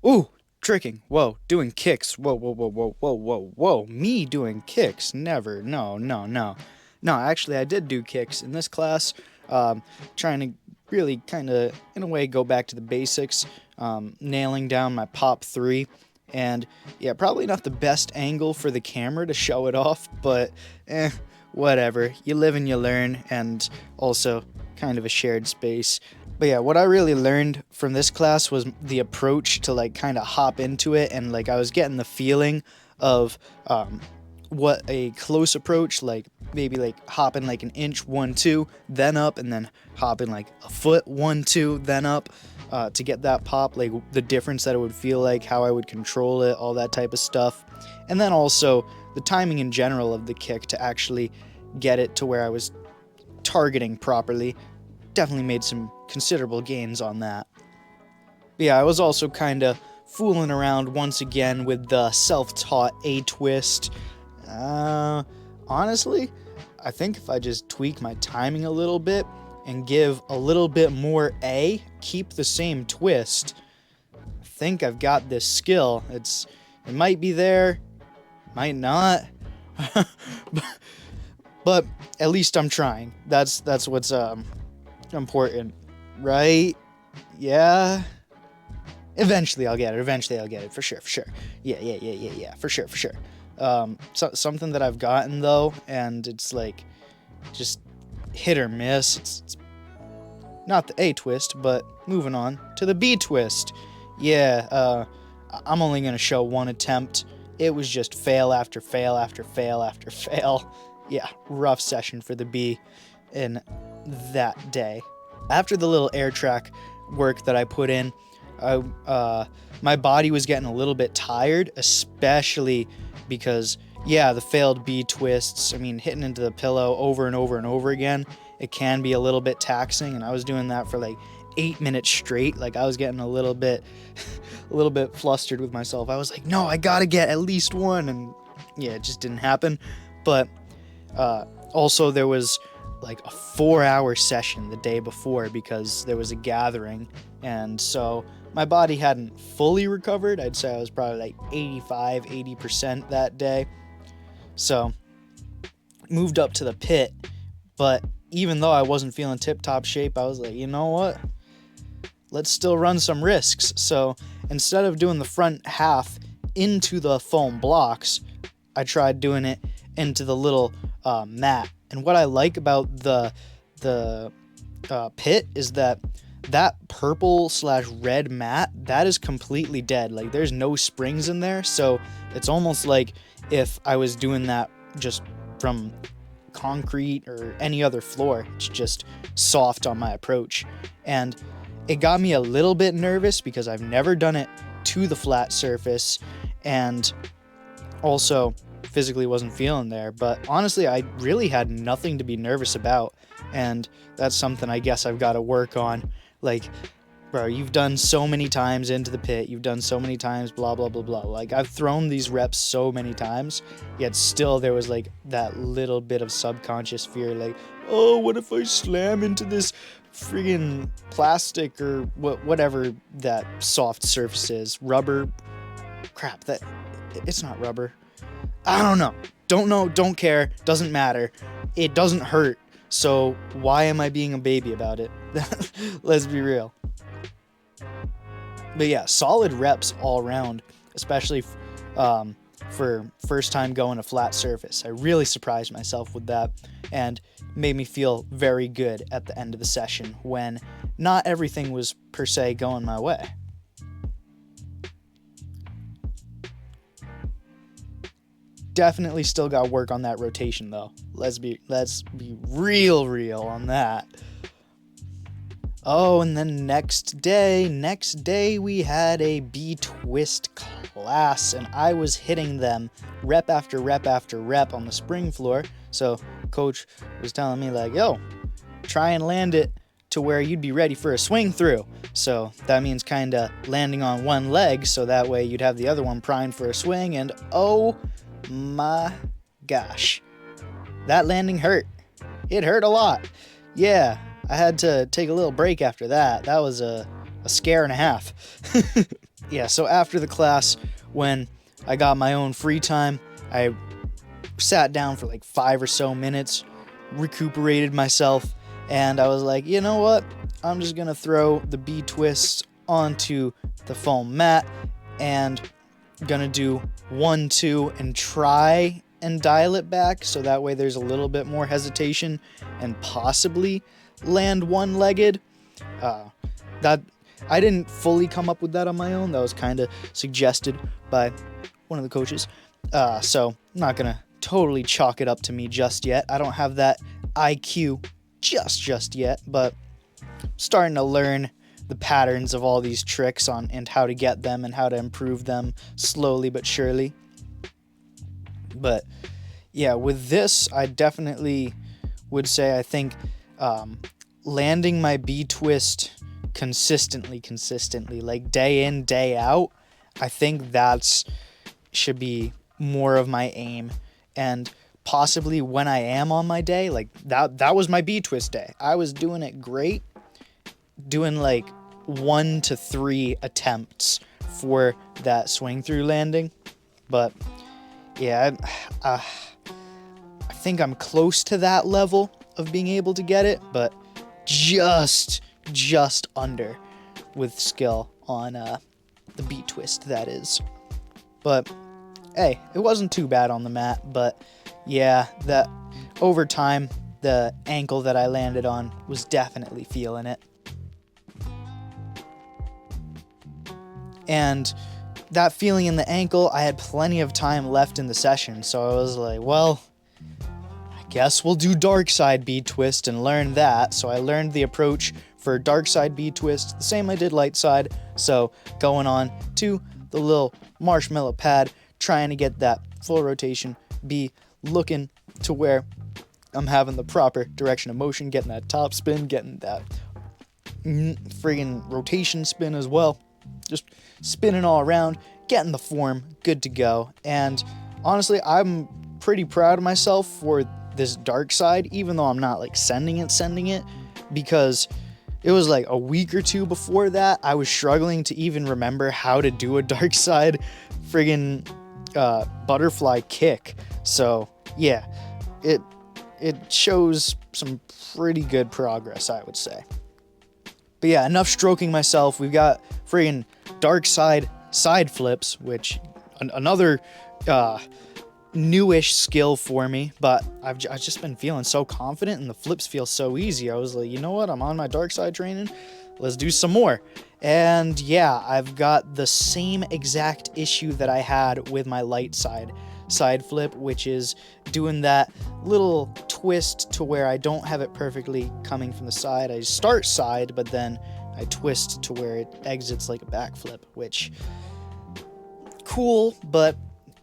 Ooh, tricking. Whoa, doing kicks. Whoa, whoa, whoa, whoa, whoa, whoa, whoa. Me doing kicks. Never. No, no, no. No, actually, I did do kicks in this class. Um, Trying to really kind of, in a way, go back to the basics, nailing down my pop three. And yeah, probably not the best angle for the camera to show it off, but whatever. You live and you learn, and also kind of a shared space. But yeah, what I really learned from this class was the approach to like kind of hop into it, and like I was getting the feeling of what a close approach, like maybe like hopping like an inch, 1 2, then up, and then hopping like a foot, 1 2, then up, to get that pop, like the difference that it would feel like, how I would control it, all that type of stuff, and then also the timing in general of the kick to actually get it to where I was targeting properly. Definitely made some considerable gains on that. But yeah, I was also kind of fooling around once again with the self-taught A twist. Honestly, I think if I just tweak my timing a little bit and give a little bit more A, keep the same twist, I think I've got this skill. It might be there, might not, but at least I'm trying. That's what's important, right? Yeah. Eventually I'll get it. For sure. Yeah. For sure. Something that I've gotten though, and it's like just hit or miss. It's not the A twist, but moving on to the B twist. Yeah, I'm only gonna show one attempt. It was just fail after fail after fail after fail. Yeah, rough session for the B in that day. After the little air track work that I put in, my body was getting a little bit tired, especially because, yeah, the failed B twists, I mean, hitting into the pillow over and over and over again, it can be a little bit taxing, and I was doing that for like 8 minutes straight. Like, I was getting a little bit flustered with myself. I was like, no, I gotta get at least one, and yeah, it just didn't happen. But also there was like a 4-hour session the day before because there was a gathering, and so my body hadn't fully recovered. I'd say I was probably like 85-80% that day. So moved up to the pit, but even though I wasn't feeling tip-top shape, I was like, you know what, let's still run some risks. So instead of doing the front half into the foam blocks, I tried doing it into the little mat. And what I like about the pit is that purple/red mat, that is completely dead. Like, there's no springs in there, so it's almost like if I was doing that just from concrete or any other floor. It's just soft on my approach, and it got me a little bit nervous because I've never done it to the flat surface, and also physically wasn't feeling there. But honestly, I really had nothing to be nervous about, and that's something I guess I've got to work on. Like, bro, you've done so many times into the pit, you've done so many times blah blah blah blah, like I've thrown these reps so many times, yet still there was like that little bit of subconscious fear, like, oh, what if I slam into this friggin' plastic or whatever that soft surface is, rubber, crap, that it's not rubber, I don't know, don't care, doesn't matter, it doesn't hurt, so why am I being a baby about it? Let's be real. But yeah, solid reps all around, especially for first time going a flat surface. I really surprised myself with that, and made me feel very good at the end of the session when not everything was per se going my way. Definitely still got work on that rotation though. Let's be real on that. Oh, and then next day we had a B twist class, and I was hitting them rep after rep after rep on the spring floor. So coach was telling me like, yo, try and land it to where you'd be ready for a swing through. So that means kind of landing on one leg, so that way you'd have the other one primed for a swing. And oh my gosh, that landing hurt. It hurt a lot. Yeah, I had to take a little break after that. That was a scare and a half. yeah, so after the class, when I got my own free time, I sat down for like 5 or so minutes, recuperated myself, and I was like, you know what? I'm just gonna throw the B twists onto the foam mat and gonna do 1, 2, and try and dial it back so that way there's a little bit more hesitation and possibly land one-legged. That I didn't fully come up with that on my own. That was kind of suggested by one of the coaches. So I'm not gonna totally chalk it up to me just yet. I don't have that IQ just yet, but starting to learn the patterns of all these tricks on and how to get them and how to improve them slowly but surely. But yeah, with this, I definitely would say I think landing my B twist consistently, like day in, day out, I think that's should be more of my aim. And possibly when I am on my day, like that was my B twist day. I was doing it great, doing like 1 to 3 attempts for that swing through landing. But yeah, I think I'm close to that level of being able to get it, but just under with skill on the B twist, that is. But hey, it wasn't too bad on the mat. But yeah, that over time, the ankle that I landed on was definitely feeling it. And that feeling in the ankle, I had plenty of time left in the session, so I was like, well, I guess we'll do dark side B twist and learn that. So I learned the approach for dark side B twist, the same I did light side. So going on to the little marshmallow pad, trying to get that full rotation B, looking to where I'm having the proper direction of motion, getting that top spin, getting that friggin' rotation spin as well. Just spinning all around, getting the form, good to go. And honestly, I'm pretty proud of myself for this dark side, even though I'm not like sending it, because it was like a week or two before that, I was struggling to even remember how to do a dark side friggin' butterfly kick. So yeah, it shows some pretty good progress, I would say. But yeah, enough stroking myself. We've got friggin' dark side flips, which another newish skill for me, but I've just been feeling so confident and the flips feel so easy. I was like, you know what? I'm on my dark side training. Let's do some more. And yeah, I've got the same exact issue that I had with my light side flip, which is doing that little twist to where I don't have it perfectly coming from the side. I start side, but then I twist to where it exits like a backflip, which cool, but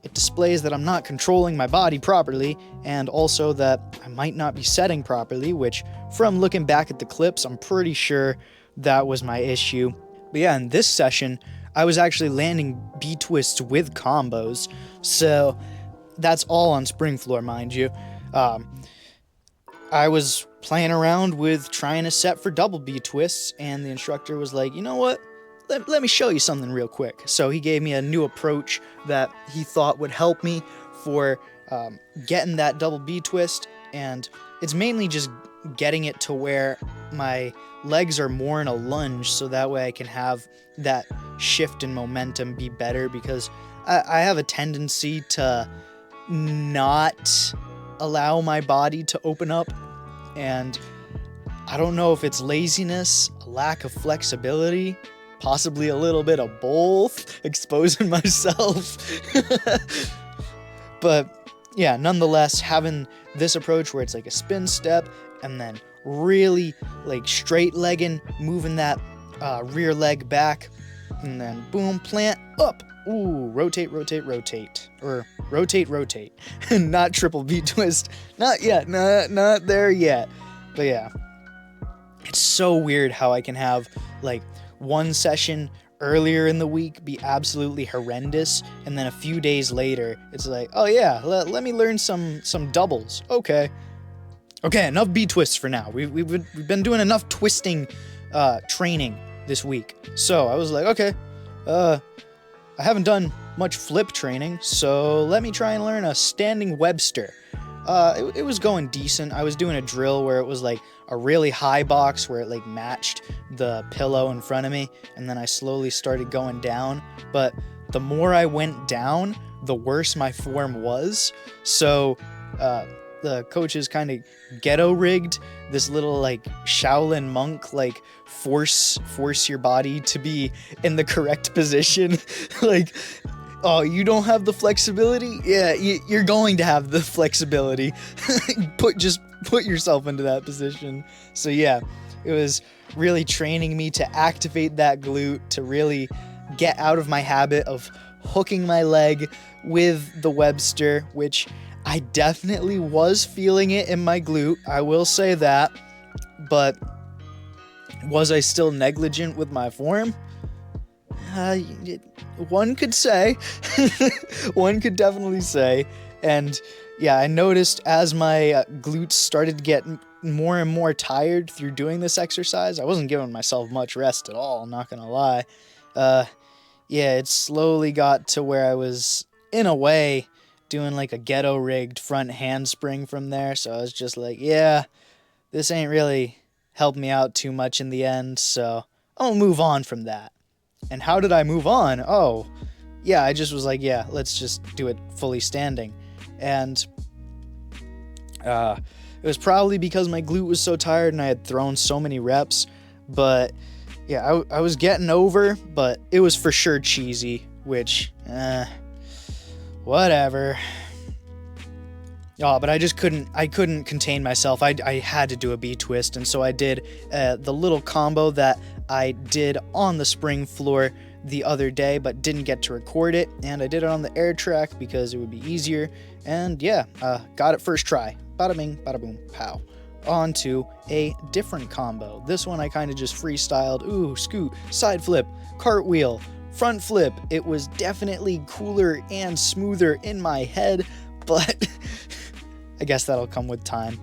it displays that I'm not controlling my body properly, and also that I might not be setting properly, which from looking back at the clips, I'm pretty sure that was my issue. But yeah, in this session, I was actually landing B twists with combos, so that's all on spring floor, mind you. I was playing around with trying to set for double B twists, and the instructor was like, you know what? Let me show you something real quick. So he gave me a new approach that he thought would help me for getting that double B twist, and it's mainly just getting it to where my legs are more in a lunge, so that way I can have that shift in momentum be better, because I have a tendency to not allow my body to open up, and I don't know if it's laziness, a lack of flexibility, possibly a little bit of both, exposing myself. But yeah, nonetheless, having this approach where it's like a spin step and then really like straight legging, moving that rear leg back, and then boom, plant up. Ooh, rotate. Or rotate. Not triple B twist. Not yet. Not there yet. But yeah. It's so weird how I can have like one session earlier in the week be absolutely horrendous, and then a few days later it's like, oh yeah, let me learn some doubles. Okay, enough B twists for now. We've been doing enough twisting training this week. So I was like, okay, I haven't done much flip training, so let me try and learn a standing Webster. It was going decent. I was doing a drill where it was like a really high box where it like matched the pillow in front of me, and then I slowly started going down. But the more I went down, the worse my form was. So the coaches kind of ghetto rigged this little like Shaolin monk like force your body to be in the correct position. Like, oh, you don't have the flexibility? Yeah, you're going to have the flexibility. Just put yourself into that position. So yeah, it was really training me to activate that glute, to really get out of my habit of hooking my leg with the Webster, which I definitely was feeling it in my glute, I will say that. But was I still negligent with my form? One could say. One could definitely say. And yeah, I noticed as my glutes started to get more and more tired through doing this exercise, I wasn't giving myself much rest at all, I'm not gonna lie. Yeah, it slowly got to where I was, in a way, doing like a ghetto rigged front handspring from there. So I was just like, yeah, this ain't really helped me out too much in the end, so I'll move on from that. And how did I move on? Oh, yeah, I just was like, yeah, let's just do it fully standing. And it was probably because my glute was so tired and I had thrown so many reps. But yeah, I was getting over, but it was for sure cheesy, which, whatever. Oh, but I couldn't contain myself. I had to do a B twist, and so I did the little combo that I did on the spring floor the other day, but didn't get to record it, and I did it on the air track because it would be easier, and yeah, got it first try. Bada bing, bada boom, pow. On to a different combo. This one I kind of just freestyled. Ooh, scoot, side flip, cartwheel, front flip. It was definitely cooler and smoother in my head, but I guess that'll come with time.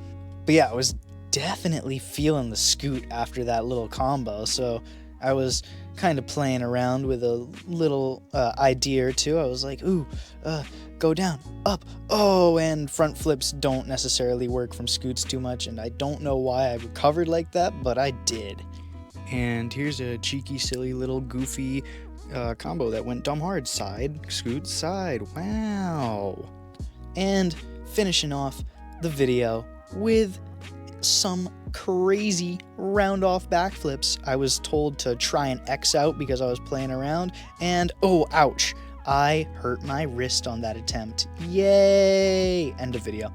But yeah, I was definitely feeling the scoot after that little combo, so I was kind of playing around with a little idea or two. I was like, ooh, go down, up, oh, and front flips don't necessarily work from scoots too much, and I don't know why I recovered like that, but I did. And here's a cheeky, silly, little goofy combo that went dumb hard. Side, scoot, side, wow. And finishing off the video with some crazy round off backflips. I was told to try and X out because I was playing around, and oh, ouch, I hurt my wrist on that attempt. Yay! End of video.